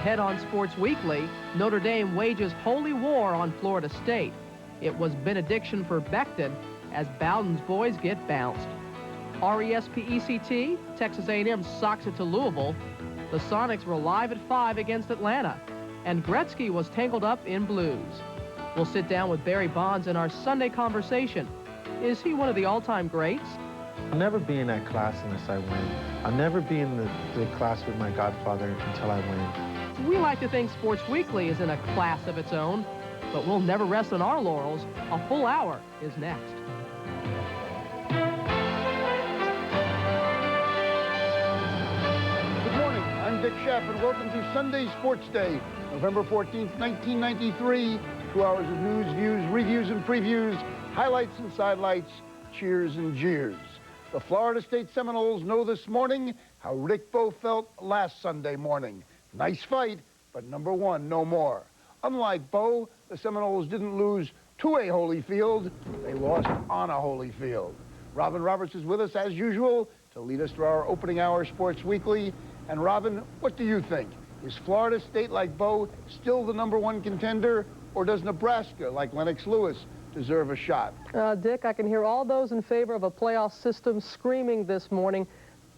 Ahead on Sports Weekly, Notre Dame wages holy war on Florida State. It was benediction for Becton as Bowden's boys get bounced. RESPECT, Texas A&M socks it to Louisville. The Sonics were live at 5 against Atlanta. And Gretzky was tangled up in blues. We'll sit down with Barry Bonds in our Sunday conversation. Is he one of the all-time greats? I'll never be in that class unless I win. I'll never be in the class with my godfather until I win. We like to think Sports Weekly is in a class of its own, but we'll never rest on our laurels. A full hour is next. Good morning, I'm Dick Schaff, and welcome to Sunday Sports Day, November 14th, 1993. 2 hours of news, views, reviews, and previews, highlights and sidelights, cheers and jeers. The Florida State Seminoles know this morning how Rick Bowe felt last Sunday morning. Nice fight, but number one, no more. Unlike Bowe, the Seminoles didn't lose to a Holyfield, they lost on a Holyfield. Robin Roberts is with us as usual to lead us through our opening hour Sports Weekly. And Robin, what do you think? Is Florida State, like Bowe, still the number one contender, or does Nebraska, like Lennox Lewis, deserve a shot? Dick, I can hear all those in favor of a playoff system screaming this morning.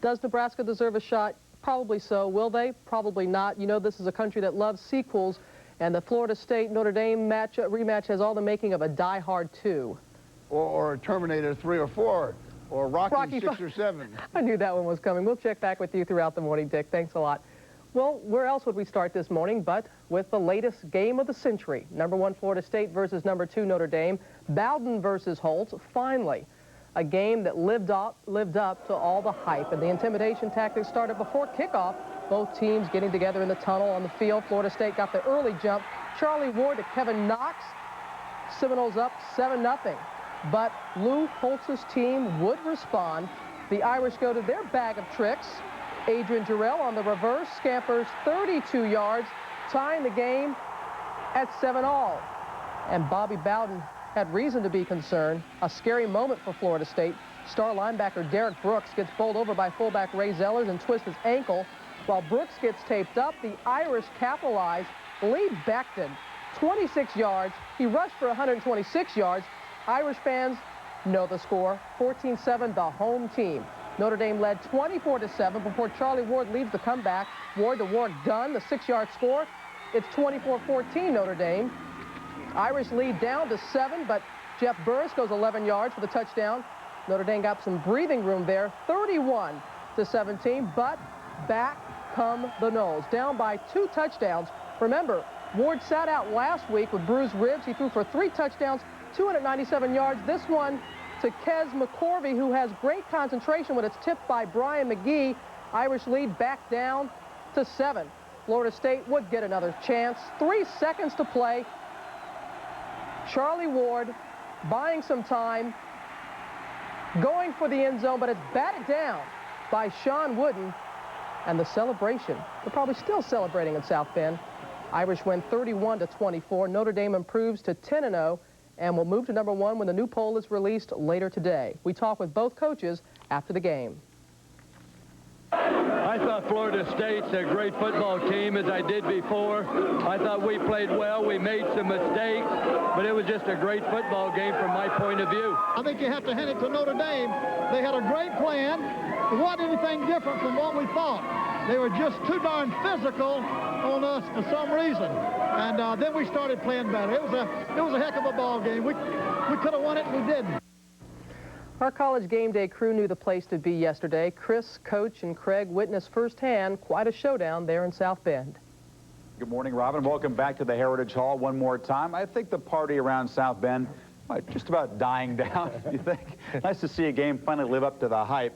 Does Nebraska deserve a shot? Probably so. Will they? Probably not. You know, this is a country that loves sequels, and the Florida State-Notre Dame rematch has all the making of a Die Hard 2. Or Terminator 3 or 4, or Rocky 6 or 7. I knew that one was coming. We'll check back with you throughout the morning, Dick. Thanks a lot. Well, where else would we start this morning but with the latest game of the century? Number 1 Florida State versus number 2 Notre Dame. Bowden versus Holtz. Finally, a game that lived up to all the hype, and the intimidation tactics started before kickoff. Both teams getting together in the tunnel on the field. Florida State got the early jump. Charlie Ward to Kevin Knox. Seminoles up 7-0. But Lou Holtz's team would respond. The Irish go to their bag of tricks. Adrian Jarrell on the reverse scampers 32 yards, tying the game at 7-all. And Bobby Bowden had reason to be concerned. A scary moment for Florida State. Star linebacker Derek Brooks gets bowled over by fullback Ray Zellers and twists his ankle. While Brooks gets taped up, the Irish capitalize. Lead Becton 26 yards. He rushed for 126 yards. Irish fans know the score. 14-7, the home team. Notre Dame led 24-7 before Charlie Ward leads the comeback. Ward to Ward Dunn, the 6-yard score. It's 24-14 Notre Dame. Irish lead down to 7, but Jeff Burris goes 11 yards for the touchdown. Notre Dame got some breathing room there, 31-17, but back come the Noles, down by 2 touchdowns. Remember, Ward sat out last week with bruised ribs. He threw for 3 touchdowns, 297 yards. This one to Kez McCorvey, who has great concentration when it's tipped by Brian McGee. Irish lead back down to 7. Florida State would get another chance. 3 seconds to play. Charlie Ward buying some time, going for the end zone, but it's batted down by Sean Wooden. And the celebration, they're probably still celebrating in South Bend. Irish win 31-24. Notre Dame improves to 10-0. And will move to number 1 when the new poll is released later today. We talk with both coaches after the game. I thought Florida State's a great football team, as I did before. I thought we played well. We made some mistakes, but it was just a great football game from my point of view. I think you have to hand it to Notre Dame. They had a great plan. It wasn't anything different from what we thought. They were just too darn physical on us for some reason. And then we started playing better. It was a heck of a ball game. We could have won it, and we didn't. Our College Game Day crew knew the place to be yesterday. Chris, Coach, and Craig witnessed firsthand quite a showdown there in South Bend. Good morning, Robin. Welcome back to the Heritage Hall one more time. I think the party around South Bend just about dying down, you think? Nice to see a game finally live up to the hype.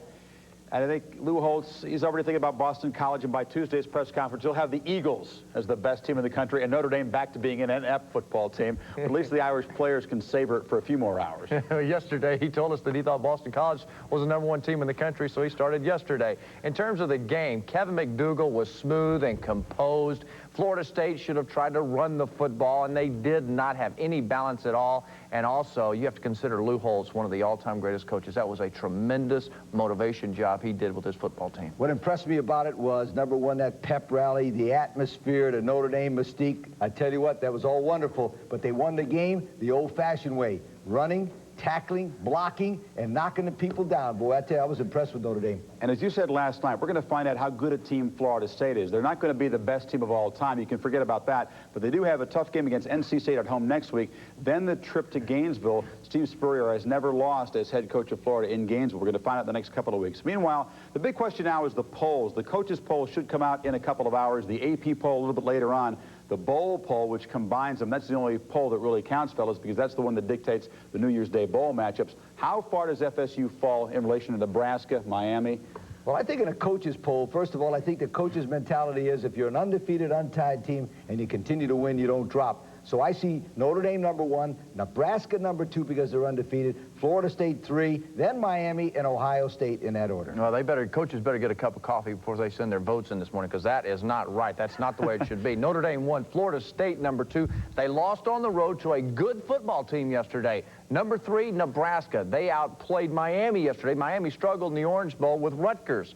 And I think Lou Holtz, he's already thinking about Boston College, and by Tuesday's press conference, he'll have the Eagles as the best team in the country and Notre Dame back to being an NF football team. But at least the Irish players can savor it for a few more hours. Yesterday, he told us that he thought Boston College was the number 1 team in the country, so he started yesterday. In terms of the game, Kevin McDougal was smooth and composed. Florida State should have tried to run the football, and they did not have any balance at all. And also, you have to consider Lou Holtz, one of the all-time greatest coaches. That was a tremendous motivation job he did with his football team. What impressed me about it was, number one, that pep rally, the atmosphere, the Notre Dame mystique. I tell you what, that was all wonderful, but they won the game the old-fashioned way, running, tackling, blocking, and knocking the people down. Boy, I tell you, I was impressed with Notre Dame. And as you said last night, we're going to find out how good a team Florida State is. They're not going to be the best team of all time. You can forget about that. But they do have a tough game against NC State at home next week. Then the trip to Gainesville. Steve Spurrier has never lost as head coach of Florida in Gainesville. We're going to find out the next couple of weeks. Meanwhile, the big question now is the polls. The coaches' poll should come out in a couple of hours. The AP poll a little bit later on. The bowl poll, which combines them, that's the only poll that really counts, fellas, because that's the one that dictates the New Year's Day bowl matchups. How far does FSU fall in relation to Nebraska, Miami? Well, I think in a coach's poll, first of all, I think the coach's mentality is if you're an undefeated, untied team and you continue to win, you don't drop. So I see Notre Dame #1, Nebraska #2 because they're undefeated, Florida State 3, then Miami and Ohio State in that order. Well, coaches better get a cup of coffee before they send their votes in this morning, because that is not right. That's not the way it should be. Notre Dame 1, Florida State #2. They lost on the road to a good football team yesterday. #3, Nebraska. They outplayed Miami yesterday. Miami struggled in the Orange Bowl with Rutgers.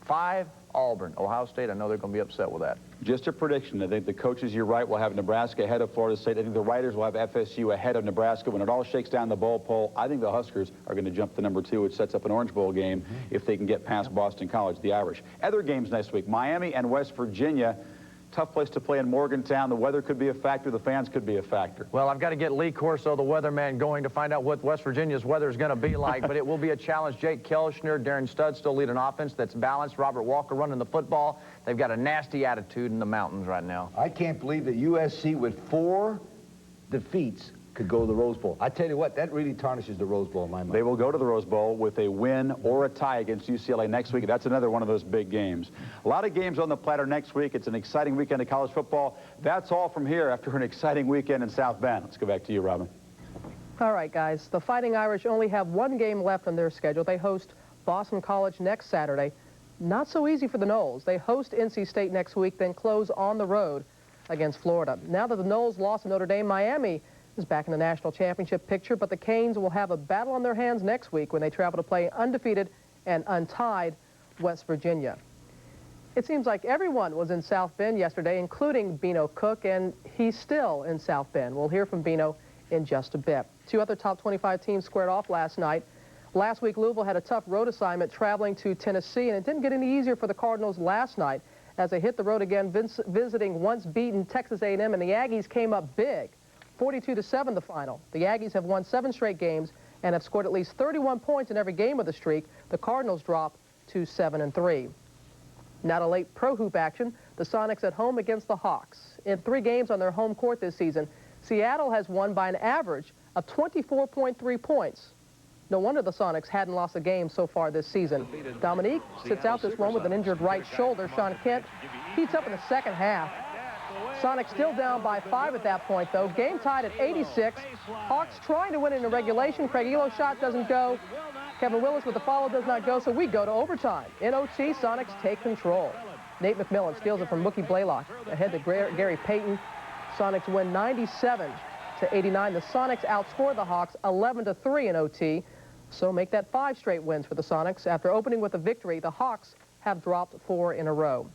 5, Auburn. Ohio State, I know they're going to be upset with that. Just a prediction. I think the coaches, you're right, will have Nebraska ahead of Florida State. I think the writers will have FSU ahead of Nebraska. When it all shakes down the bowl poll, I think the Huskers are going to jump to #2, which sets up an Orange Bowl game if they can get past Boston College, the Irish. Other games next week, Miami and West Virginia. Tough place to play in Morgantown. The weather could be a factor. The fans could be a factor. Well, I've got to get Lee Corso, the weatherman, going to find out what West Virginia's weather is going to be like, but it will be a challenge. Jake Kelchner, Darren Studd still lead an offense that's balanced. Robert Walker running the football. They've got a nasty attitude in the mountains right now. I can't believe that USC with 4 defeats could go to the Rose Bowl. I tell you what, that really tarnishes the Rose Bowl in my mind. They will go to the Rose Bowl with a win or a tie against UCLA next week. That's another one of those big games. A lot of games on the platter next week. It's an exciting weekend of college football. That's all from here after an exciting weekend in South Bend. Let's go back to you, Robin. All right, guys. The Fighting Irish only have 1 game left on their schedule. They host Boston College next Saturday. Not so easy for the Noles. They host NC State next week, then close on the road against Florida. Now that the Noles lost to Notre Dame, Miami is back in the national championship picture, but the Canes will have a battle on their hands next week when they travel to play undefeated and untied West Virginia. It seems like everyone was in South Bend yesterday, including Bino Cook, and he's still in South Bend. We'll hear from Bino in just a bit. 2 other top 25 teams squared off last night. Last week, Louisville had a tough road assignment traveling to Tennessee, and it didn't get any easier for the Cardinals last night as they hit the road again, visiting once beaten Texas A&M, and the Aggies came up big. 42-7 the final. The Aggies have won 7 straight games and have scored at least 31 points in every game of the streak. The Cardinals drop to 7-3. Now to late pro hoop action, the Sonics at home against the Hawks. In 3 games on their home court this season, Seattle has won by an average of 24.3 points. No wonder the Sonics hadn't lost a game so far this season. Dominique sits out this one with an injured right shoulder. Sean Kent heats up in the second half. Sonics still down by 5 at that point, though. Game tied at 86. Hawks trying to win in the regulation. Craig Elo's shot doesn't go. Kevin Willis with the follow does not go, so we go to overtime. In OT, Sonics take control. Nate McMillan steals it from Mookie Blaylock. Ahead to Gary Payton. Sonics win 97-89. The Sonics outscore the Hawks 11-3 in OT, so make that 5 straight wins for the Sonics. After opening with a victory, the Hawks have dropped 4 in a row.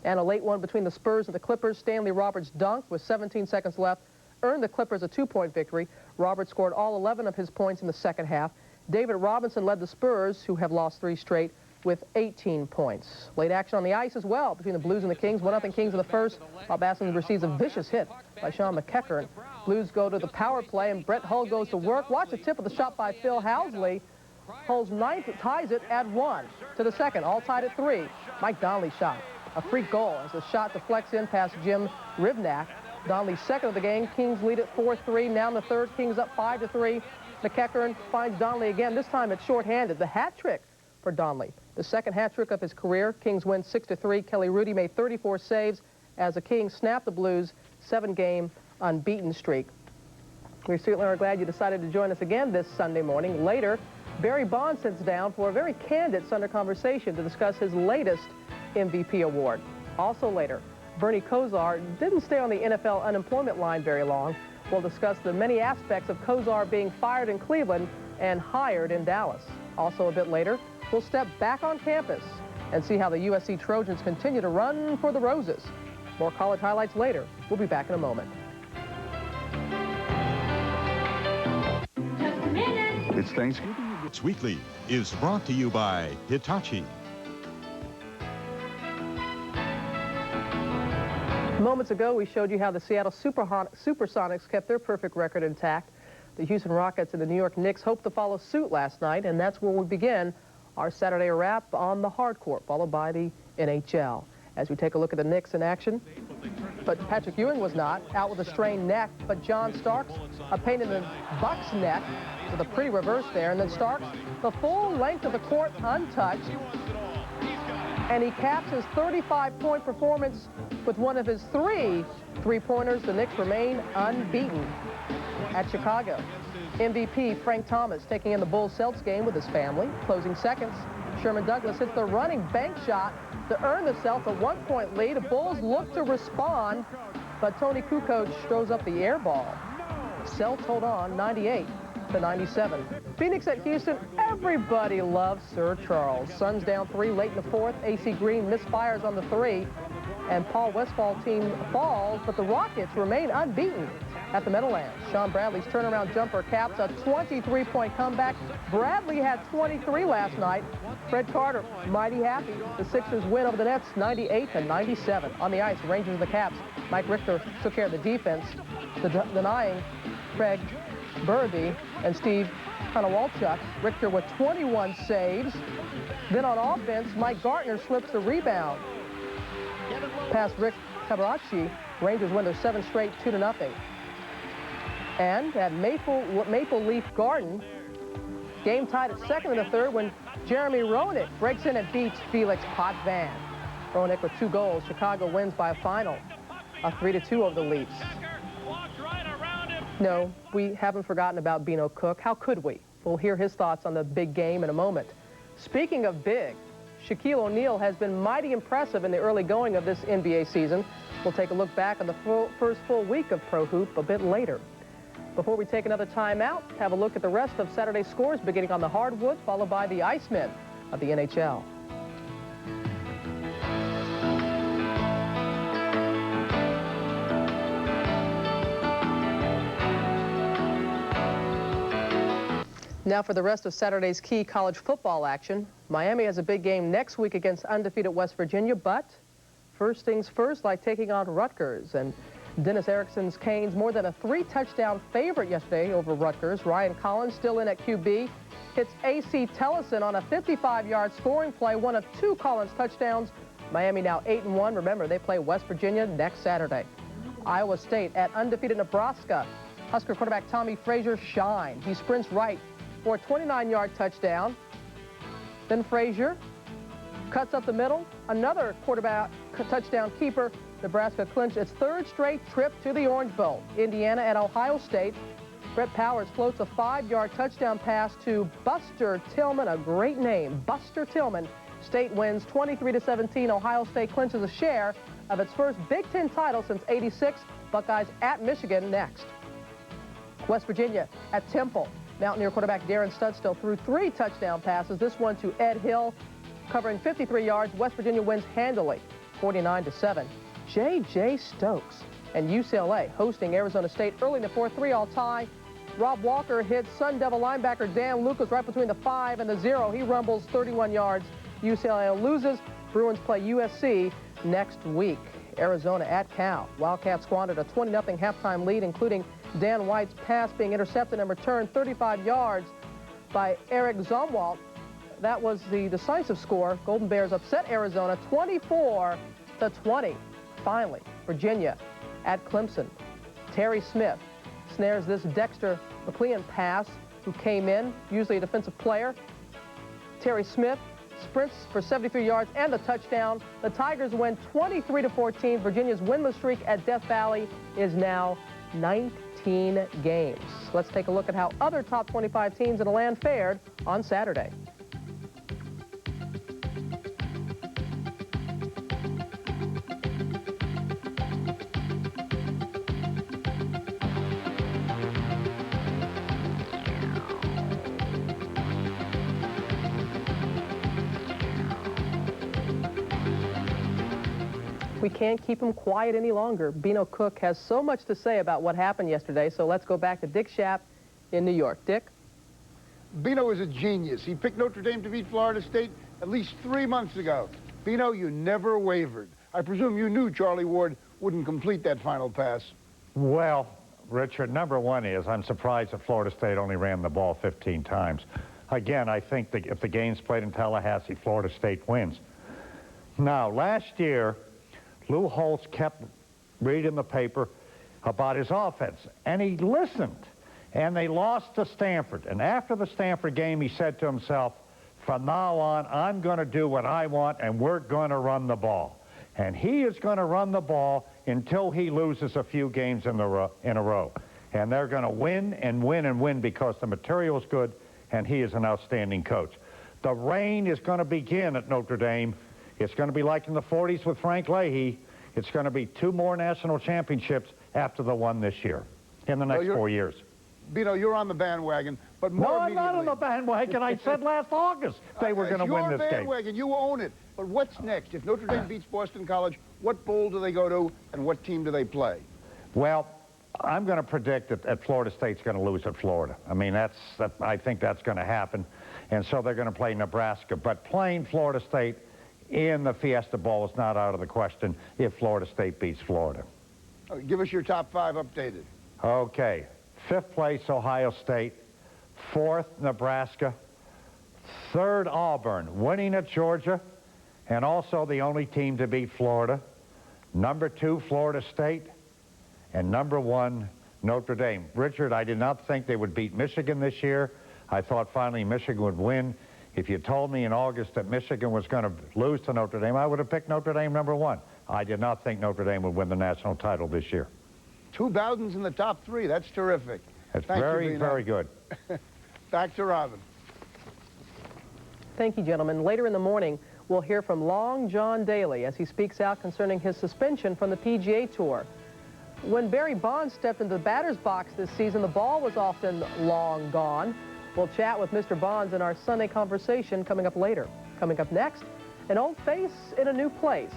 And a late one between the Spurs and the Clippers. Stanley Roberts dunked with 17 seconds left, earned the Clippers a 2-point victory. Roberts scored all 11 of his points in the second half. David Robinson led the Spurs, who have lost 3 straight, with 18 points. Late action on the ice as well between the Blues and the Kings. 1-0 Kings in the first, while Basson receives a vicious hit by Sean McEachern. Blues go to the power play, and Brett Hull goes to work. Watch the tip of the shot by Phil Housley. Hull's 9th ties it at 1 to the second, all tied at 3. Mike Donnelly shot. A free goal as the shot deflects in past Jim Rivnak. Donnelly's second of the game. Kings lead at 4-3. Now in the third, Kings up 5-3. McEachern finds Donnelly again. This time it's shorthanded. The hat trick for Donnelly. The second hat trick of his career. Kings win 6-3. Kelly Rudy made 34 saves as the Kings snap the Blues' 7-game unbeaten streak. We certainly are glad you decided to join us again this Sunday morning. Later, Barry Bonds sits down for a very candid Sunday conversation to discuss his latest MVP award. Also later, Bernie Kosar didn't stay on the NFL unemployment line very long. We'll discuss the many aspects of Kosar being fired in Cleveland and hired in Dallas. Also a bit later, we'll step back on campus and see how the USC Trojans continue to run for the roses. More college highlights later. We'll be back in a moment. Just a minute. It's Thanksgiving. Weekly is brought to you by Hitachi. Moments ago, we showed you how the Seattle Supersonics kept their perfect record intact. The Houston Rockets and the New York Knicks hoped to follow suit last night, and that's where we begin our Saturday wrap on the hard court, followed by the NHL. As we take a look at the Knicks in action, but Patrick Ewing was not, out with a strained neck, but John Starks, a pain in the Bucks neck, with a pretty reverse there, and then Starks, the full length of the court untouched, and he caps his 35-point performance with one of his three-pointers. The Knicks remain unbeaten at Chicago. MVP Frank Thomas taking in the Bulls-Celtics game with his family. Closing seconds, Sherman Douglas hits the running bank shot to earn the Celtics a one-point lead. The Bulls look to respond, but Tony Kukoc throws up the air ball. Celtics hold on 98-97. Phoenix at Houston, everybody loves Sir Charles. Suns down 3 late in the fourth. AC Green misfires on the 3, and Paul Westphal team falls, but the Rockets remain unbeaten at the Meadowlands. Sean Bradley's turnaround jumper caps a 23-point comeback. Bradley had 23 last night. Fred Carter mighty happy. The Sixers win over the Nets 98-97. On the ice, Rangers and the Caps. Mike Richter took care of the defense, denying Craig Berube and Steve Konowalchuk. Richter with 21 saves. Then on offense, Mike Gartner slips the rebound past Rick Tabarachi. Rangers win their 7th straight 2-0. And at Maple Leaf Garden, game tied at second in the third when Jeremy Roenick breaks in and beats Felix Potvin. Roenick with 2 goals. Chicago wins by a final of 3-2 over the Leafs. No, we haven't forgotten about Bino Cook. How could we? We'll hear his thoughts on the big game in a moment. Speaking of big, Shaquille O'Neal has been mighty impressive in the early going of this NBA season. We'll take a look back on the first full week of Pro Hoop a bit later. Before we take another timeout, have a look at the rest of Saturday's scores, beginning on the hardwood, followed by the Icemen of the NHL. Now for the rest of Saturday's key college football action. Miami has a big game next week against undefeated West Virginia, but first things first, like taking on Rutgers. And Dennis Erickson's Canes more than a 3-touchdown favorite yesterday over Rutgers. Ryan Collins still in at QB. Hits A.C. Tellison on a 55-yard scoring play, one of 2 Collins touchdowns. Miami now 8-1. Remember, they play West Virginia next Saturday. Iowa State at undefeated Nebraska. Husker quarterback Tommy Frazier shined. He sprints right for a 29-yard touchdown. Then Frazier cuts up the middle. Another quarterback touchdown keeper. Nebraska clinched its 3rd straight trip to the Orange Bowl. Indiana at Ohio State. Brett Powers floats a 5-yard touchdown pass to Buster Tillman, a great name, Buster Tillman. State wins 23-17. Ohio State clinches a share of its first Big Ten title since '86. Buckeyes at Michigan next. West Virginia at Temple. Mountaineer quarterback Darren Studstill threw 3 touchdown passes. This one to Ed Hill, covering 53 yards. West Virginia wins handily, 49-7. J.J. Stokes and UCLA hosting Arizona State early in the 4th, 3-all tie. Rob Walker hits Sun Devil linebacker Dan Lucas right between the 5 and the 0. He rumbles 31 yards. UCLA loses. Bruins play USC next week. Arizona at Cal. Wildcats squandered a 20-0 halftime lead, including Dan White's pass being intercepted and returned 35 yards by Eric Zumwalt. That was the decisive score. Golden Bears upset Arizona 24-20. Finally, Virginia at Clemson. Terry Smith snares this Dexter McLean pass, who came in, usually a defensive player. Terry Smith sprints for 73 yards and a touchdown. The Tigers win 23-14. Virginia's winless streak at Death Valley is now 19 games. Let's take a look at how other top 25 teams in the land fared on Saturday. We can't keep him quiet any longer. Bino Cook has so much to say about what happened yesterday, so let's go back to Dick Schaap in New York. Dick? Bino is a genius. He picked Notre Dame to beat Florida State at least 3 months ago. Bino, you never wavered. I presume you knew Charlie Ward wouldn't complete that final pass. Well, Richard, number one is I'm surprised that Florida State only ran the ball 15 times. Again, I think that if the game's played in Tallahassee, Florida State wins. Now, last year, Lou Holtz kept reading the paper about his offense, and he listened. And they lost to Stanford. And after the Stanford game, he said to himself, from now on, I'm going to do what I want, and we're going to run the ball. And he is going to run the ball until he loses a few games in a row. And they're going to win and win and win because the material is good, and he is an outstanding coach. The reign is going to begin at Notre Dame. It's going to be like in the 40s with Frank Leahy. It's going to be 2 more national championships after the one this year, in the next 4 years. Bino, you're on the bandwagon, but more No, I'm not on the bandwagon. I said last August they were going to win this game. Your bandwagon, you own it. But what's next? If Notre Dame beats Boston College, what bowl do they go to, and what team do they play? Well, I'm going to predict that Florida State's going to lose at Florida. I mean, I think that's going to happen. And so they're going to play Nebraska. But playing Florida State in the Fiesta Bowl is not out of the question if Florida State beats Florida. Give us your top 5 updated. Okay. 5th place, Ohio State. 4th, Nebraska. 3rd, Auburn, winning at Georgia, and also the only team to beat Florida. Number 2, Florida State. And number 1, Notre Dame. Richard, I did not think they would beat Michigan this year. I thought finally Michigan would win. If you told me in August that Michigan was going to lose to Notre Dame, I would have picked Notre Dame number 1. I did not think Notre Dame would win the national title this year. 2 Bowdens in the top 3. That's terrific. That's very, very good. Back to Robin. Thank you, gentlemen. Later in the morning, we'll hear from Long John Daly as he speaks out concerning his suspension from the PGA Tour. When Barry Bonds stepped into the batter's box this season, the ball was often long gone. We'll chat with Mr. Bonds in our Sunday conversation coming up later. Coming up next, an old face in a new place.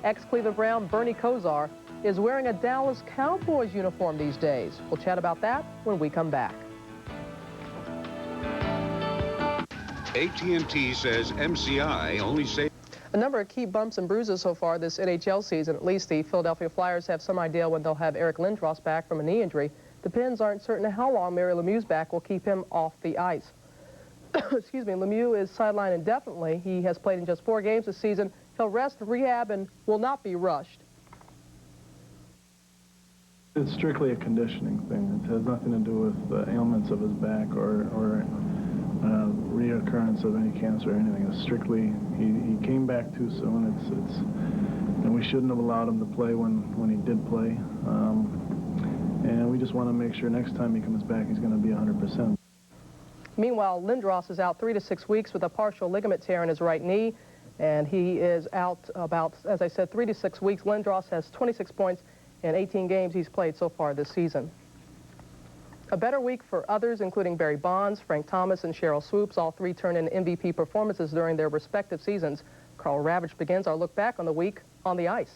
Ex-Cleveland Brown Bernie Kosar is wearing a Dallas Cowboys uniform these days. We'll chat about that when we come back. AT&T says MCI only saves. A number of key bumps and bruises so far this NHL season. At least the Philadelphia Flyers have some idea when they'll have Eric Lindros back from a knee injury. The Pens aren't certain how long Mary Lemieux's back will keep him off the ice. Excuse me, Lemieux is sidelined indefinitely. He has played in just 4 games this season. He'll rest, rehab, and will not be rushed. It's strictly a conditioning thing. It has nothing to do with the ailments of his back or reoccurrence of any cancer or anything. It's strictly, he came back too soon. And we shouldn't have allowed him to play when he did play. And we just want to make sure next time he comes back, he's going to be 100%. Meanwhile, Lindros is out 3 to 6 weeks with a partial ligament tear in his right knee, and he is out about, as I said, 3 to 6 weeks. Lindros has 26 points in 18 games he's played so far this season. A better week for others, including Barry Bonds, Frank Thomas, and Cheryl Swoops. All 3 turned in MVP performances during their respective seasons. Carl Ravitch begins our look back on the week on the ice.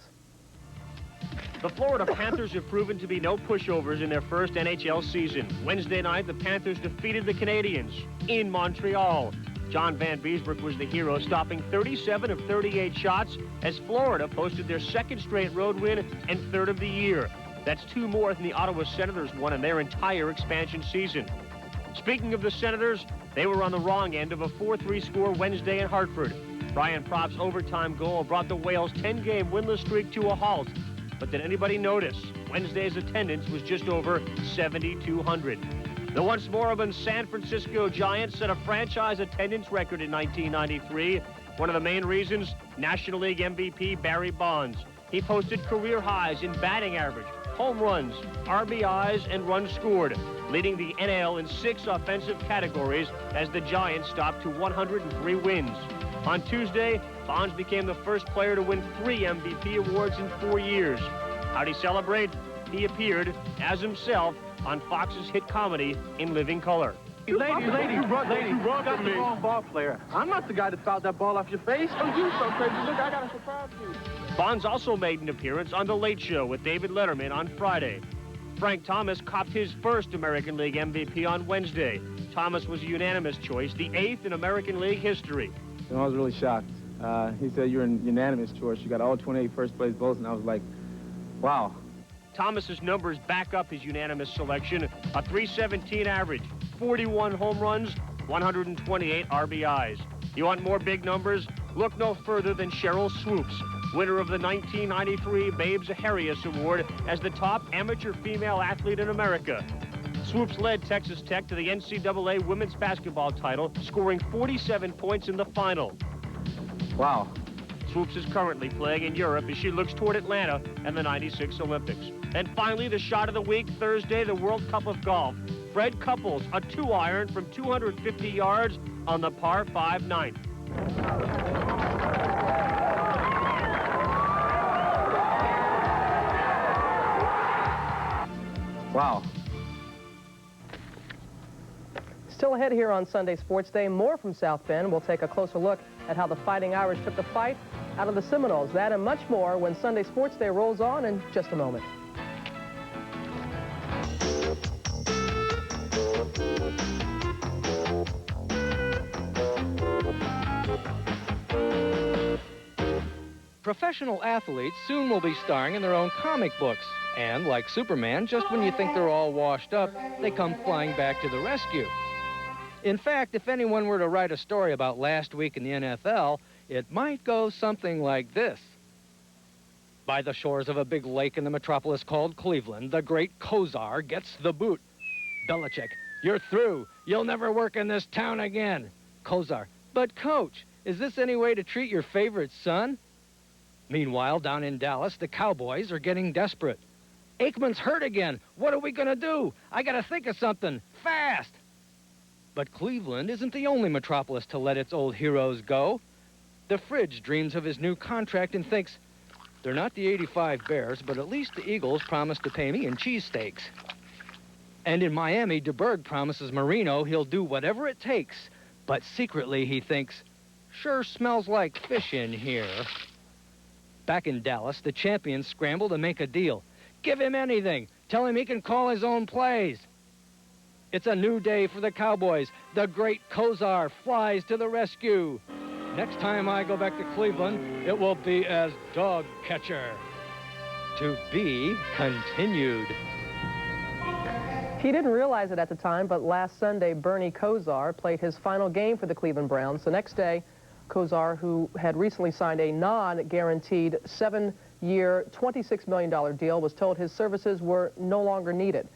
The Florida Panthers have proven to be no pushovers in their first NHL season. Wednesday night, the Panthers defeated the Canadiens in Montreal. John Van Beesbroek was the hero, stopping 37 of 38 shots as Florida posted their 2nd straight road win and 3rd of the year. That's 2 more than the Ottawa Senators won in their entire expansion season. Speaking of the Senators, they were on the wrong end of a 4-3 score Wednesday in Hartford. Brian Propp's overtime goal brought the Whales' 10-game winless streak to a halt. But did anybody notice? Wednesday's attendance was just over 7,200. The once moribund San Francisco Giants set a franchise attendance record in 1993. One of the main reasons, National League MVP Barry Bonds. He posted career highs in batting average, home runs, RBIs, and runs scored, leading the NL in 6 offensive categories as the Giants stopped to 103 wins. On Tuesday, Bonds became the first player to win 3 MVP awards in 4 years. How'd he celebrate? He appeared as himself on Fox's hit comedy In Living Color. You got the wrong ball player. I'm not the guy that fouled that ball off your face. Oh, you so crazy. Look, I got a surprise for you. Bonds also made an appearance on The Late Show with David Letterman on Friday. Frank Thomas copped his first American League MVP on Wednesday. Thomas was a unanimous choice, the 8th in American League history. I was really shocked. He said you're a unanimous choice. You got all 28 first-place votes, and I was like, wow. Thomas's numbers back up his unanimous selection. A .317 average, 41 home runs, 128 RBIs. You want more big numbers? Look no further than Cheryl Swoops, winner of the 1993 Babes Harrius Award as the top amateur female athlete in America. Swoops led Texas Tech to the NCAA women's basketball title, scoring 47 points in the final. Wow. Swoops is currently playing in Europe as she looks toward Atlanta and the '96 Olympics. And finally, the shot of the week, Thursday, the World Cup of Golf. Fred Couples, a 2-iron from 250 yards on the par 5 9th. Wow. Still ahead here on Sunday Sports Day, more from South Bend. We'll take a closer look at how the Fighting Irish took the fight out of the Seminoles. That and much more when Sunday Sports Day rolls on in just a moment. Professional athletes soon will be starring in their own comic books. And like Superman, just when you think they're all washed up, they come flying back to the rescue. In fact, if anyone were to write a story about last week in the NFL, it might go something like this. By the shores of a big lake in the metropolis called Cleveland, the great Kozar gets the boot. Belichick, you're through. You'll never work in this town again. Kozar, but coach, is this any way to treat your favorite son? Meanwhile, down in Dallas, the Cowboys are getting desperate. Aikman's hurt again. What are we going to do? I got to think of something. Fast! But Cleveland isn't the only metropolis to let its old heroes go. The Fridge dreams of his new contract and thinks, they're not the '85 Bears, but at least the Eagles promised to pay me in cheesesteaks. And in Miami, DeBerg promises Marino he'll do whatever it takes. But secretly he thinks, sure smells like fish in here. Back in Dallas, the champions scramble to make a deal. Give him anything. Tell him he can call his own plays. It's a new day for the Cowboys. The great Kozar flies to the rescue. Next time I go back to Cleveland, it will be as dog catcher. To be continued. He didn't realize it at the time, but last Sunday, Bernie Kozar played his final game for the Cleveland Browns. The next day, Kozar, who had recently signed a non-guaranteed 7-year, $26 million deal, was told his services were no longer needed.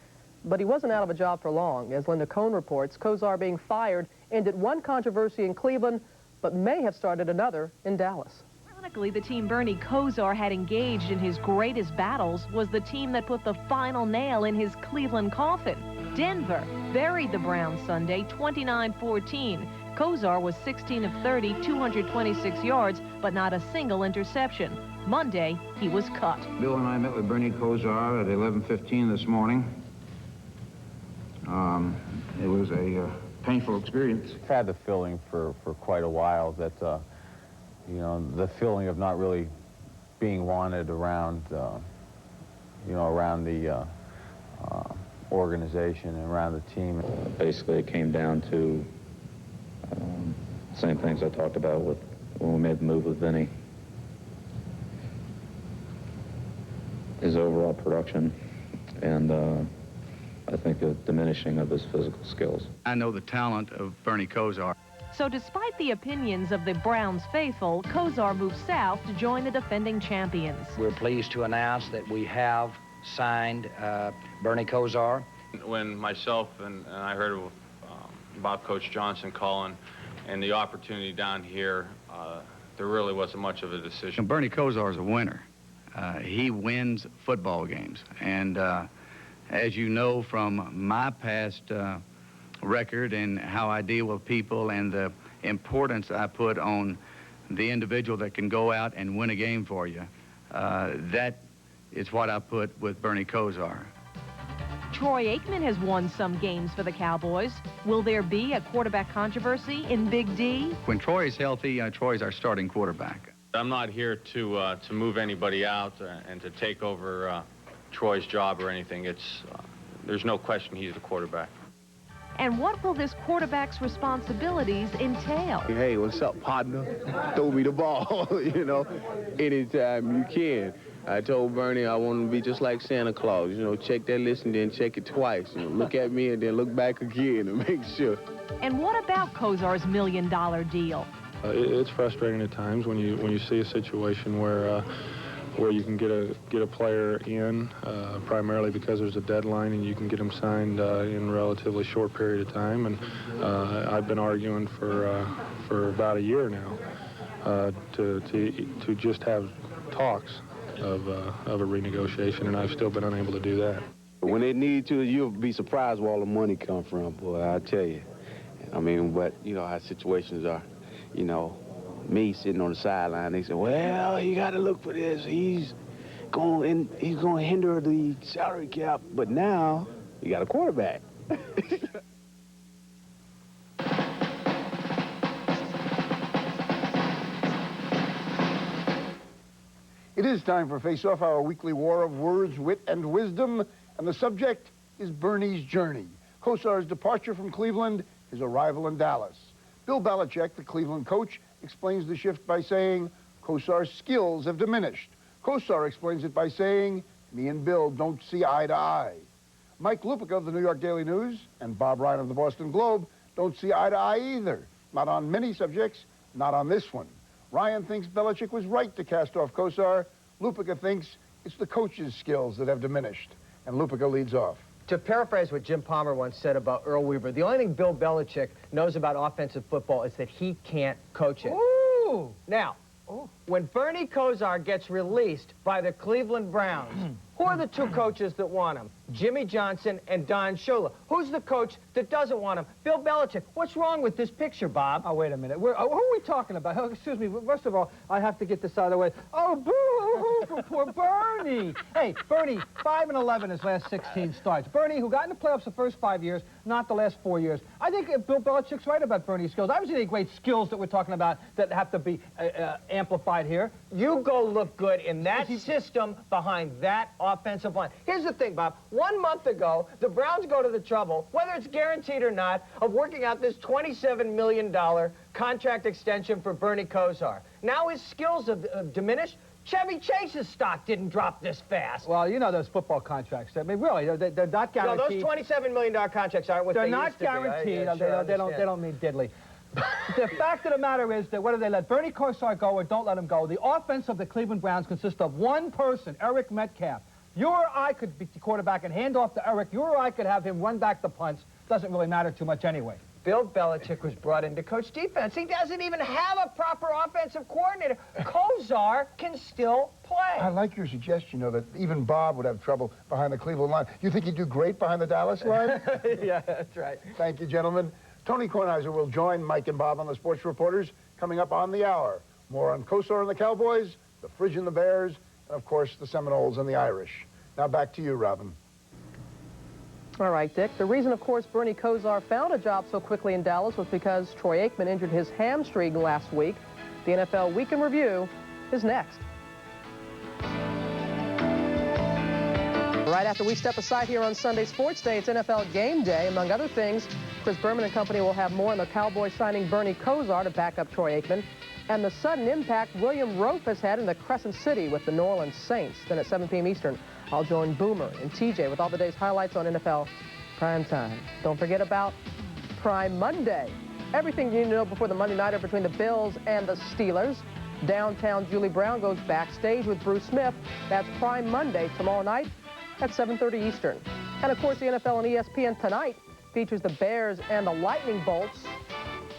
But he wasn't out of a job for long. As Linda Cohn reports, Kozar being fired ended one controversy in Cleveland, but may have started another in Dallas. Ironically, the team Bernie Kozar had engaged in his greatest battles was the team that put the final nail in his Cleveland coffin. Denver buried the Browns Sunday 29-14. Kozar was 16 of 30, 226 yards, but not a single interception. Monday, he was cut. Bill and I met with Bernie Kozar at 11:15 this morning. It was a painful experience. I've had the feeling for quite a while that, you know, the feeling of not really being wanted around, you know, around the organization and around the team. Basically, it came down to same things I talked about with when we made the move with Vinny. His overall production and I think a diminishing of his physical skills. I know the talent of Bernie Kozar. So despite the opinions of the Browns faithful, Kozar moved south to join the defending champions. We're pleased to announce that we have signed Bernie Kozar. When myself and I heard about Coach Johnson calling and the opportunity down here, there really wasn't much of a decision. Bernie Kozar is a winner. He wins football games. And as you know from my past record and how I deal with people and the importance I put on the individual that can go out and win a game for you, that is what I put with Bernie Kozar. Troy Aikman has won some games for the Cowboys. Will there be a quarterback controversy in Big D? When Troy is healthy, Troy's our starting quarterback. I'm not here to move anybody out and to take over Troy's job or anything. There's no question he's the quarterback. And what will this quarterback's responsibilities entail? Hey, what's up, partner? Throw me the ball, you know, anytime you can. I told Bernie I want him to be just like Santa Claus, you know, check that list and then check it twice. You know, look at me and then look back again and make sure. And what about Kozar's $1 million deal? It's frustrating at times when you see a situation where you can get a player in primarily because there's a deadline and you can get him signed in a relatively short period of time. And I've been arguing for about a year now to just have talks of a renegotiation, and I've still been unable to do that. When they need to, you'll be surprised where all the money come from, boy, I tell you. I mean, but you know how situations are. You know, me sitting on the sideline, they say, well, you got to look for this. He's going to hinder the salary cap, but now you got a quarterback. It is time for Face Off, our weekly war of words, wit, and wisdom, and the subject is Bernie's journey. Kosar's departure from Cleveland, his arrival in Dallas. Bill Belichick, the Cleveland coach, explains the shift by saying, Kosar's skills have diminished. Kosar explains it by saying, me and Bill don't see eye to eye. Mike Lupica of the New York Daily News and Bob Ryan of the Boston Globe don't see eye to eye either. Not on many subjects, not on this one. Ryan thinks Belichick was right to cast off Kosar. Lupica thinks it's the coach's skills that have diminished. And Lupica leads off. To paraphrase what Jim Palmer once said about Earl Weaver, the only thing Bill Belichick knows about offensive football is that he can't coach it. Ooh! Now, when Bernie Kosar gets released by the Cleveland Browns, who are the two coaches that want him? Jimmy Johnson and Don Shula. Who's the coach that doesn't want him? Bill Belichick. What's wrong with this picture, Bob? Oh, wait a minute. Who are we talking about? Oh, excuse me. First of all, I have to get this out of the way. Oh, boo-hoo for poor Bernie. Hey, Bernie, 5-11 his last 16 starts. Bernie, who got in the playoffs the first 5 years, not the last 4 years. I think Bill Belichick's right about Bernie's skills. I haven't seen any great skills that we're talking about that have to be amplified here. You go look good in that system behind that offensive line. Here's the thing, Bob. 1 month ago, the Browns go to the trouble, whether it's guaranteed or not, of working out this $27 million contract extension for Bernie Kosar. Now his skills have diminished. Chevy Chase's stock didn't drop this fast. Well, you know those football contracts. I mean, really, they're not guaranteed. No, those $27 million contracts aren't what they used to be. They're not guaranteed. They don't mean diddly. The fact of the matter is that whether they let Bernie Kosar go or don't let him go, the offense of the Cleveland Browns consists of one person, Eric Metcalf. You or I could be the quarterback and hand off to Eric. You or I could have him run back the punts. Doesn't really matter too much anyway. Bill Belichick was brought in to coach defense. He doesn't even have a proper offensive coordinator. Kosar can still play. I like your suggestion, that even Bob would have trouble behind the Cleveland line. You think he'd do great behind the Dallas line? Yeah, that's right. Thank you, gentlemen. Tony Kornheiser will join Mike and Bob on the Sports Reporters coming up on the hour. More on Kosar and the Cowboys, the Fridge and the Bears, and, of course, the Seminoles and the Irish. Now back to you, Robin. All right, Dick. The reason, of course, Bernie Kosar found a job so quickly in Dallas was because Troy Aikman injured his hamstring last week. The NFL Week in Review is next. Right after we step aside here on Sunday Sports Day, it's NFL Game Day. Among other things, Chris Berman and company will have more on the Cowboys signing Bernie Kosar to back up Troy Aikman and the sudden impact William Roaf has had in the Crescent City with the New Orleans Saints. Then at 7 p.m. Eastern, I'll join Boomer and TJ with all the day's highlights on NFL Primetime. Don't forget about Prime Monday. Everything you need to know before the Monday nighter between the Bills and the Steelers. Downtown Julie Brown goes backstage with Bruce Smith. That's Prime Monday tomorrow night at 7:30 Eastern. And of course, the NFL and ESPN tonight features the Bears and the Lightning Bolts.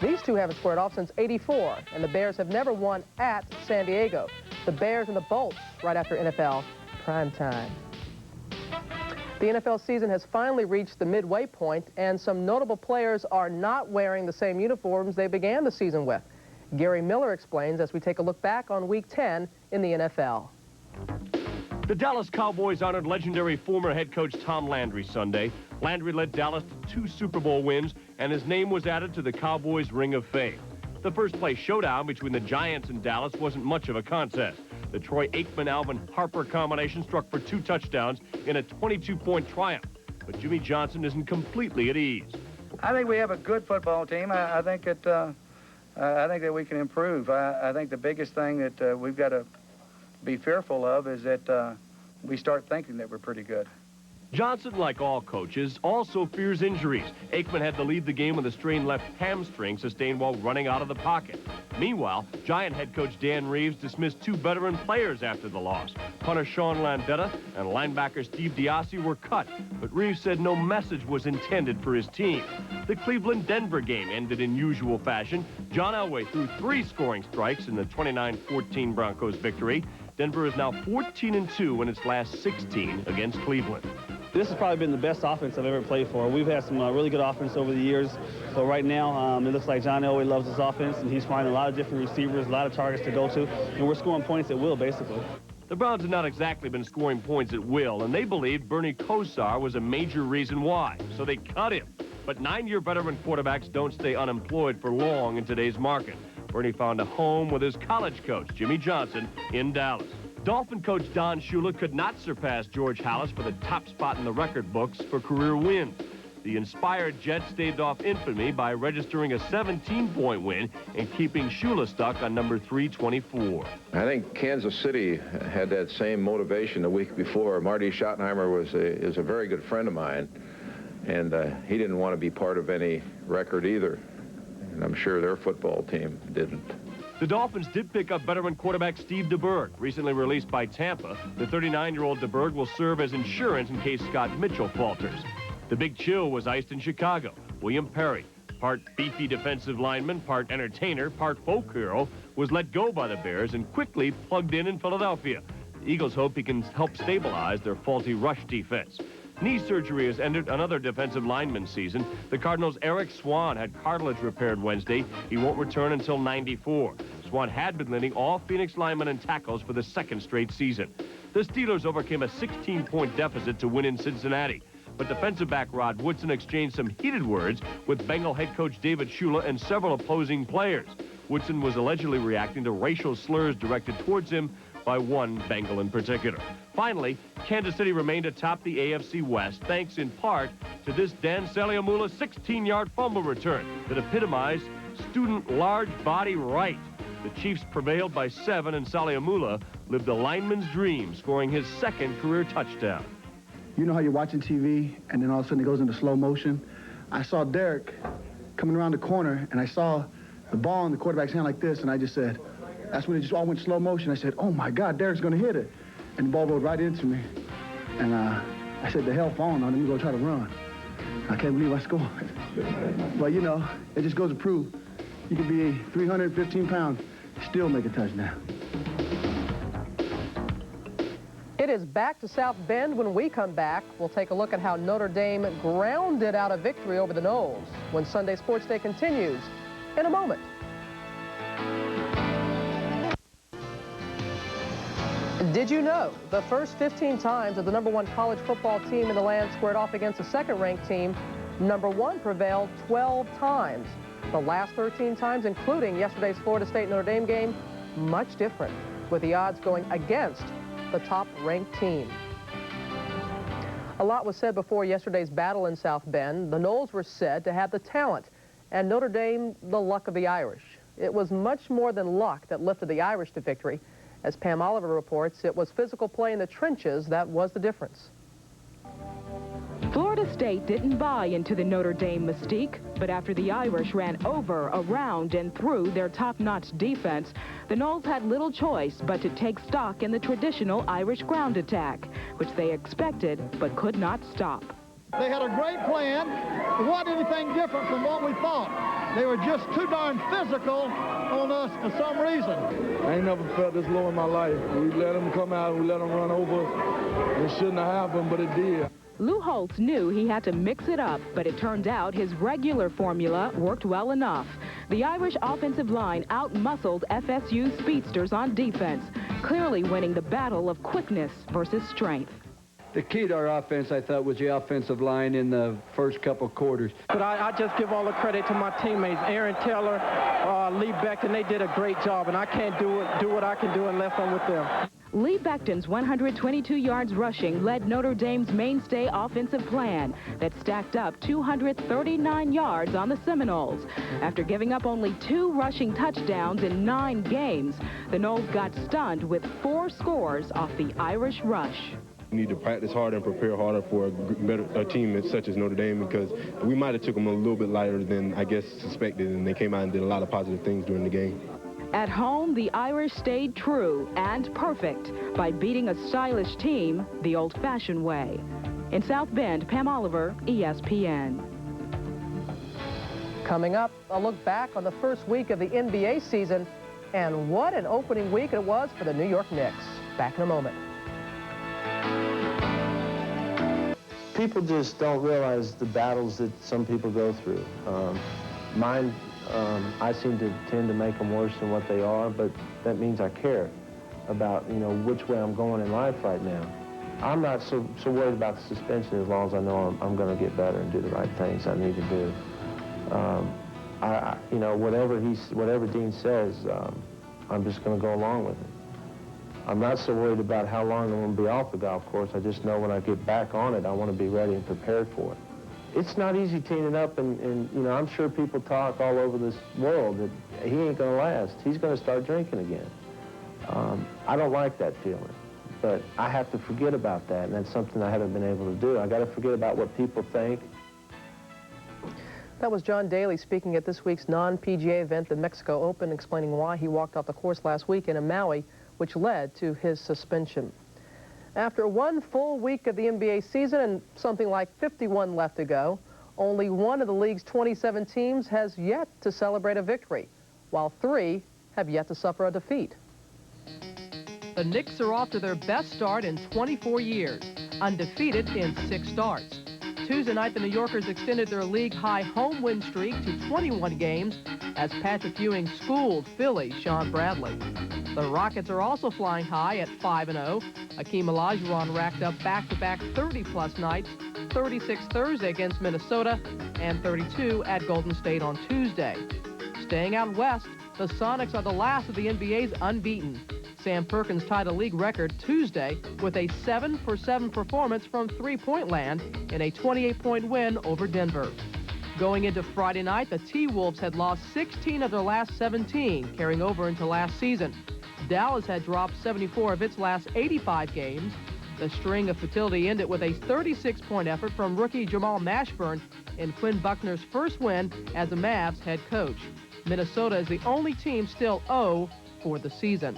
These two haven't squared off since '84, and the Bears have never won at San Diego. The Bears and the Bolts right after NFL Primetime. The NFL season has finally reached the midway point, and some notable players are not wearing the same uniforms they began the season with. Gary Miller explains as we take a look back on Week 10 in the NFL. The Dallas Cowboys honored legendary former head coach Tom Landry Sunday. Landry led Dallas to 2 Super Bowl wins, and his name was added to the Cowboys' Ring of Fame. The first-place showdown between the Giants and Dallas wasn't much of a contest. The Troy Aikman-Alvin-Harper combination struck for 2 touchdowns in a 22-point triumph. But Jimmy Johnson isn't completely at ease. I think we have a good football team. I think that we can improve. I think the biggest thing that we've got to be fearful of is that we start thinking that we're pretty good. Johnson, like all coaches, also fears injuries. Aikman had to leave the game with a strained left hamstring sustained while running out of the pocket. Meanwhile, Giant head coach Dan Reeves dismissed 2 veteran players after the loss. Punter Sean Landetta and linebacker Steve Diassi were cut, but Reeves said no message was intended for his team. The Cleveland-Denver game ended in usual fashion. John Elway threw 3 scoring strikes in the 29-14 Broncos victory. Denver is now 14-2 in its last 16 against Cleveland. This has probably been the best offense I've ever played for. We've had some really good offense over the years. So right now, it looks like John Elway loves his offense, and he's finding a lot of different receivers, a lot of targets to go to, and we're scoring points at will, basically. The Browns have not exactly been scoring points at will, and they believe Bernie Kosar was a major reason why, so they cut him. But 9-year veteran quarterbacks don't stay unemployed for long in today's market. Bernie found a home with his college coach, Jimmy Johnson, in Dallas. Dolphin coach Don Shula could not surpass George Halas for the top spot in the record books for career wins. The inspired Jets staved off infamy by registering a 17-point win and keeping Shula stuck on number 324. I think Kansas City had that same motivation the week before. Marty Schottenheimer is a very good friend of mine, and he didn't want to be part of any record either. And I'm sure their football team didn't. The Dolphins did pick up veteran quarterback Steve DeBerg, recently released by Tampa. The 39-year-old DeBerg will serve as insurance in case Scott Mitchell falters. The Big Chill was iced in Chicago. William Perry, part beefy defensive lineman, part entertainer, part folk hero, was let go by the Bears and quickly plugged in Philadelphia. The Eagles hope he can help stabilize their faulty rush defense. Knee surgery has ended another defensive lineman season. The Cardinals' Eric Swan had cartilage repaired Wednesday. He won't return until 94. Swan had been leading all Phoenix linemen and tackles for the 2nd straight season. The Steelers overcame a 16-point deficit to win in Cincinnati. But defensive back Rod Woodson exchanged some heated words with Bengal head coach David Shula and several opposing players. Woodson was allegedly reacting to racial slurs directed towards him by one Bengal in particular. Finally, Kansas City remained atop the AFC West, thanks in part to this Dan Saliamula 16-yard fumble return that epitomized student large body right. The Chiefs prevailed by 7, and Saliamula lived a lineman's dream, scoring his 2nd career touchdown. You know how you're watching TV, and then all of a sudden it goes into slow motion? I saw Derek coming around the corner, and I saw the ball in the quarterback's hand like this, and I just said, that's when it just all went slow motion. I said, oh my God, Derek's going to hit it. And the ball rolled right into me. And I said, the hell falling on him, we're going to try to run. I can't believe I scored. But, you know, it just goes to prove you can be 315 pounds, still make a touchdown. It is back to South Bend. When we come back, we'll take a look at how Notre Dame grounded out a victory over the Noles when Sunday Sports Day continues in a moment. Did you know the first 15 times that the #1 college football team in the land squared off against a second-ranked team, #1 prevailed 12 times. The last 13 times, including yesterday's Florida State-Notre Dame game, much different, with the odds going against the top-ranked team. A lot was said before yesterday's battle in South Bend. The Noles were said to have the talent, and Notre Dame the luck of the Irish. It was much more than luck that lifted the Irish to victory. As Pam Oliver reports, it was physical play in the trenches that was the difference. Florida State didn't buy into the Notre Dame mystique, but after the Irish ran over, around, and through their top-notch defense, the Noles had little choice but to take stock in the traditional Irish ground attack, which they expected but could not stop. They had a great plan. It wasn't anything different from what we thought. They were just too darn physical on us for some reason. I ain't never felt this low in my life. We let them come out and we let them run over. It shouldn't have happened, but it did. Lou Holtz knew he had to mix it up, but it turned out his regular formula worked well enough. The Irish offensive line out-muscled FSU's speedsters on defense, clearly winning the battle of quickness versus strength. The key to our offense, I thought, was the offensive line in the first couple quarters. But I just give all the credit to my teammates, Aaron Taylor, Lee Beckton. They did a great job, and I can't do what I can do unless I'm with them. Lee Beckton's 122 yards rushing led Notre Dame's mainstay offensive plan that stacked up 239 yards on the Seminoles. After giving up only 2 rushing touchdowns in 9 games, the Noles got stunned with 4 scores off the Irish rush. We need to practice harder and prepare harder for a team such as Notre Dame, because we might have took them a little bit lighter than I guess suspected, and they came out and did a lot of positive things during the game. At home, the Irish stayed true and perfect by beating a stylish team the old-fashioned way. In South Bend, Pam Oliver, ESPN. Coming up, a look back on the first week of the NBA season, and what an opening week it was for the New York Knicks. Back in a moment. People just don't realize the battles that some people go through. Mine, I seem to tend to make them worse than what they are, but that means I care about, which way I'm going in life right now. I'm not so worried about the suspension as long as I know I'm going to get better and do the right things I need to do. Whatever Dean says, I'm just going to go along with it. I'm not so worried about how long I'm going to be off the golf course. I just know when I get back on it, I want to be ready and prepared for it. It's not easy teeing up, and I'm sure people talk all over this world that he ain't going to last. He's going to start drinking again. I don't like that feeling, but I have to forget about that, and that's something I haven't been able to do. I got to forget about what people think. That was John Daly speaking at this week's non-PGA event, the Mexico Open, explaining why he walked off the course last weekend in Maui, which led to his suspension. After one full week of the NBA season and something like 51 left to go, only one of the league's 27 teams has yet to celebrate a victory, while 3 have yet to suffer a defeat. The Knicks are off to their best start in 24 years, undefeated in 6 starts. Tuesday night, the New Yorkers extended their league-high home win streak to 21 games as Patrick Ewing schooled Philly's Sean Bradley. The Rockets are also flying high at 5-0. Hakeem Olajuwon racked up back-to-back 30-plus nights, 36 Thursday against Minnesota and 32 at Golden State on Tuesday. Staying out west, the Sonics are the last of the NBA's unbeaten. Sam Perkins tied a league record Tuesday with a 7-for-7 performance from three-point land in a 28-point win over Denver. Going into Friday night, the T-Wolves had lost 16 of their last 17, carrying over into last season. Dallas had dropped 74 of its last 85 games. The string of futility ended with a 36-point effort from rookie Jamal Mashburn in Quinn Buckner's first win as the Mavs head coach. Minnesota is the only team still 0 for the season.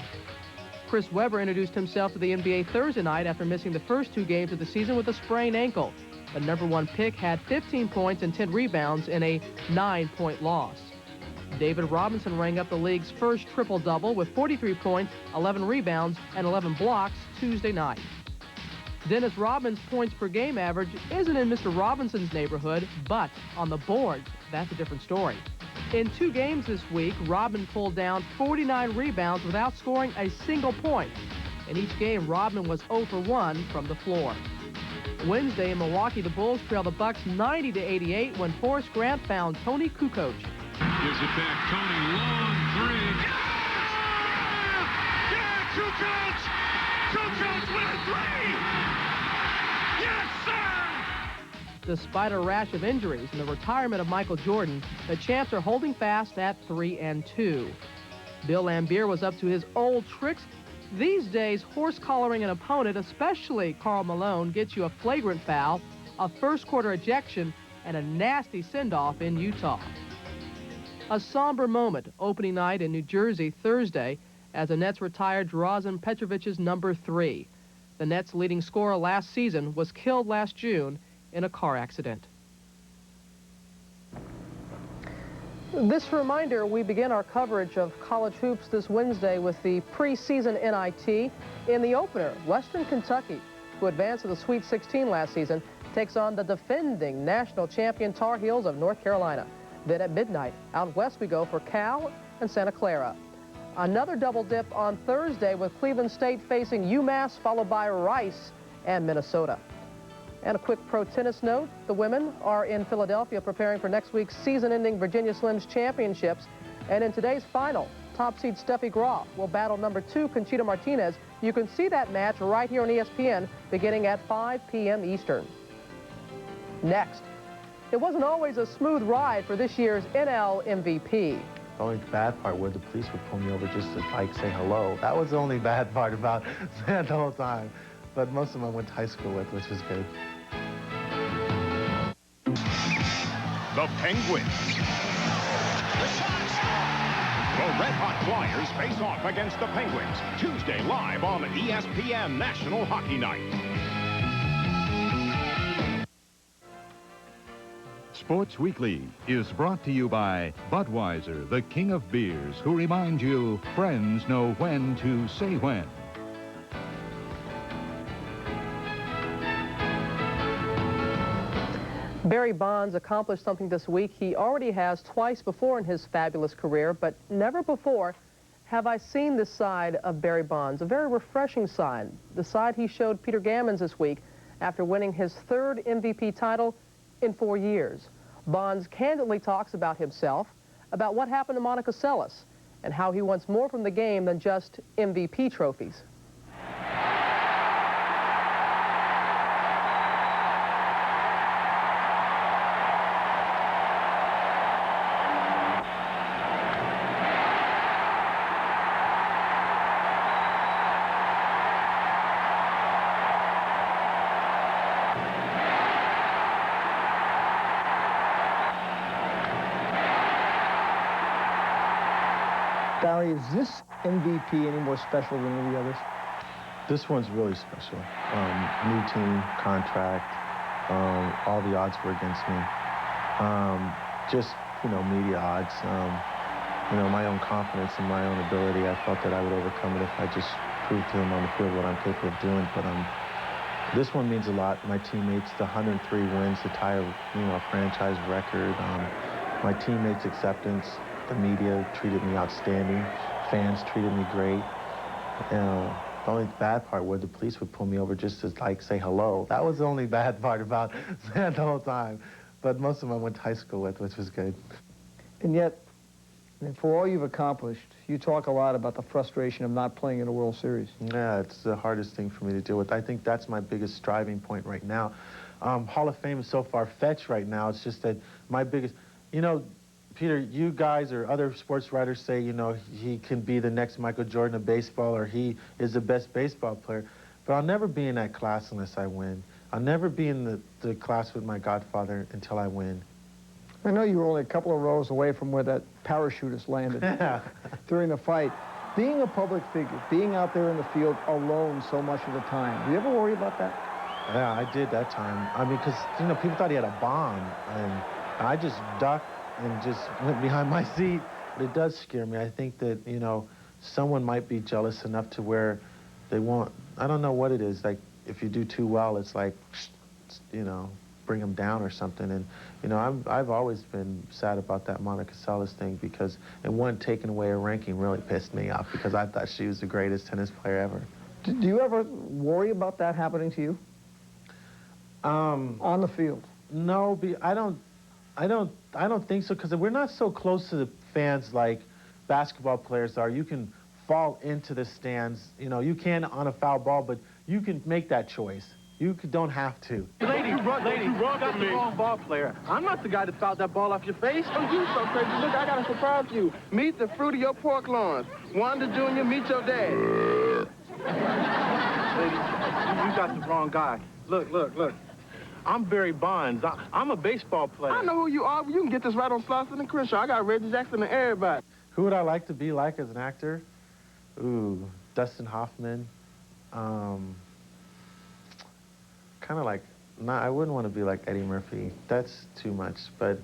Chris Webber introduced himself to the NBA Thursday night after missing the first 2 games of the season with a sprained ankle. The #1 pick had 15 points and 10 rebounds in a 9-point loss. David Robinson rang up the league's first triple-double with 43 points, 11 rebounds, and 11 blocks Tuesday night. Dennis Rodman's points per game average isn't in Mr. Robinson's neighborhood, but on the boards, that's a different story. In 2 games this week, Rodman pulled down 49 rebounds without scoring a single point. In each game, Rodman was 0 for 1 from the floor. Wednesday in Milwaukee, the Bulls trailed the Bucks 90-88 when Horace Grant found Tony Kukoc. Gives it back, Tony, long 3. Yeah, Kukoc! Kukoc with a 3! Yes, sir! Despite a rash of injuries and the retirement of Michael Jordan, the champs are holding fast at 3-2. Bill Laimbeer was up to his old tricks. These days, horse-collaring an opponent, especially Karl Malone, gets you a flagrant foul, a first-quarter ejection, and a nasty send-off in Utah. A somber moment opening night in New Jersey Thursday as the Nets retired Drazen Petrovic's #3. The Nets' leading scorer last season was killed last June in a car accident. This reminder, we begin our coverage of college hoops this Wednesday with the preseason NIT. In the opener, Western Kentucky, who advanced to the Sweet 16 last season, takes on the defending national champion Tar Heels of North Carolina. Then at midnight, out west we go for Cal and Santa Clara. Another double dip on Thursday with Cleveland State facing UMass, followed by Rice and Minnesota. And a quick pro tennis note, the women are in Philadelphia preparing for next week's season-ending Virginia Slims Championships. And in today's final, top seed Steffi Graf will battle number 2 Conchita Martinez. You can see that match right here on ESPN beginning at 5 p.m. Eastern. Next, it wasn't always a smooth ride for this year's NL MVP. The only bad part was the police would pull me over just to, like, say hello. That was the only bad part about that the whole time. But most of them I went to high school with, which was good. The Penguins. The Red Hot Flyers face off against the Penguins Tuesday live on ESPN National Hockey Night. Sports Weekly is brought to you by Budweiser, the king of beers, who remind you friends know when to say when. Barry Bonds accomplished something this week he already has twice before in his fabulous career, but never before have I seen this side of Barry Bonds, a very refreshing side, the side he showed Peter Gammons this week after winning his 3rd MVP title in 4 years. Bonds candidly talks about himself, about what happened to Monica Seles, and how he wants more from the game than just MVP trophies. Barry, is this MVP any more special than any others? This one's really special. New team, contract, all the odds were against me. Just, media odds. My own confidence in my own ability, I felt that I would overcome it if I just proved to them on the field what I'm capable of doing. But this one means a lot. My teammates, the 103 wins to tie a franchise record. My teammates' acceptance. The media treated me outstanding. Fans treated me great. The only bad part was the police would pull me over just to, like, say hello. That was the only bad part about that the whole time. But most of them I went to high school with, which was good. And yet, for all you've accomplished, you talk a lot about the frustration of not playing in a World Series. Yeah, it's the hardest thing for me to deal with. I think that's my biggest striving point right now. Hall of Fame is so far-fetched right now. It's just that my biggest, Peter, you guys or other sports writers say, he can be the next Michael Jordan of baseball, or he is the best baseball player. But I'll never be in that class unless I win. I'll never be in the class with my godfather until I win. I know you were only a couple of rows away from where that parachutist landed during the fight. Being a public figure, being out there in the field alone so much of the time, do you ever worry about that? Yeah, I did that time. I mean, because, people thought he had a bomb, and I just ducked and just went behind my seat. But it does scare me. I think that, someone might be jealous enough to where they won't, I don't know what it is. Like, if you do too well, it's like, bring them down or something. And, I've always been sad about that Monica Seles thing because, and one, taking away her ranking really pissed me off because I thought she was the greatest tennis player ever. Do you ever worry about that happening to you? On the field? No, I don't think so, because we're not so close to the fans like basketball players are. You can fall into the stands. You can on a foul ball, but you can make that choice. You don't have to. Lady, you got the wrong ball player. I'm not the guy that fouled that ball off your face. Oh, you so crazy. Look, I got to surprise you. Meet the fruit of your pork lawns. Wanda Jr., meet your dad. Lady, you got the wrong guy. Look. I'm Barry Bonds. I'm a baseball player. I know who you are. You can get this right on Slauson and Crenshaw. I got Reggie Jackson and everybody. Who would I like to be like as an actor? Ooh, Dustin Hoffman. Kind of like, I wouldn't want to be like Eddie Murphy. That's too much. But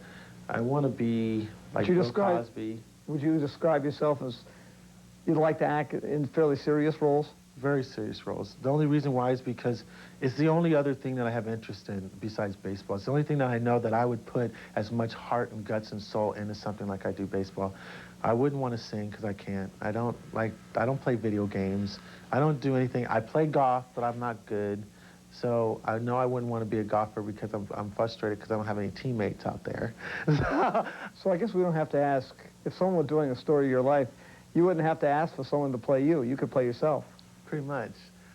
I want to be like Bill Cosby. Would you describe yourself as you'd like to act in fairly serious roles? Very serious roles. The only reason why is because it's the only other thing that I have interest in besides baseball. It's the only thing that I know that I would put as much heart and guts and soul into something like I do baseball. I wouldn't want to sing because I can't. I don't play video games. I don't do anything. I play golf, but I'm not good. So I know I wouldn't want to be a golfer because I'm frustrated because I don't have any teammates out there. So I guess we don't have to ask, if someone was doing a story of your life, you wouldn't have to ask for someone to play you. You could play yourself. Pretty much.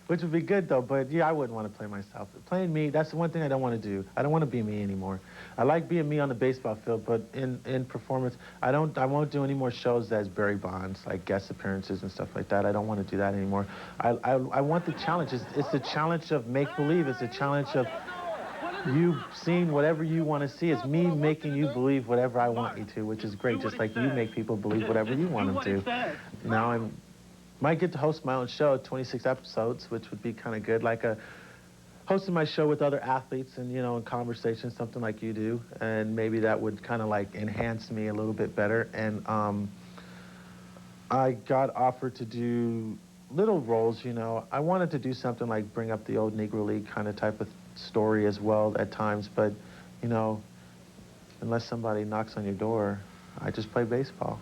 Which would be good, though, but yeah, I wouldn't want to play myself. Playing me, that's the one thing I don't want to do. I don't want to be me anymore. I like being me on the baseball field, but in performance, I won't do any more shows as Barry Bonds, like guest appearances and stuff like that. I don't want to do that anymore. I want the challenge. It's the challenge of make-believe. It's the challenge of you seeing whatever you want to see. It's me making you believe whatever I want you to, which is great, just like you make people believe whatever you want them to. Now might get to host my own show, 26 episodes, which would be kind of good, like hosting my show with other athletes and, in conversation, something like you do, and maybe that would kind of like enhance me a little bit better. And I got offered to do little roles, I wanted to do something like bring up the old Negro League kind of type of story as well at times, but, unless somebody knocks on your door, I just play baseball.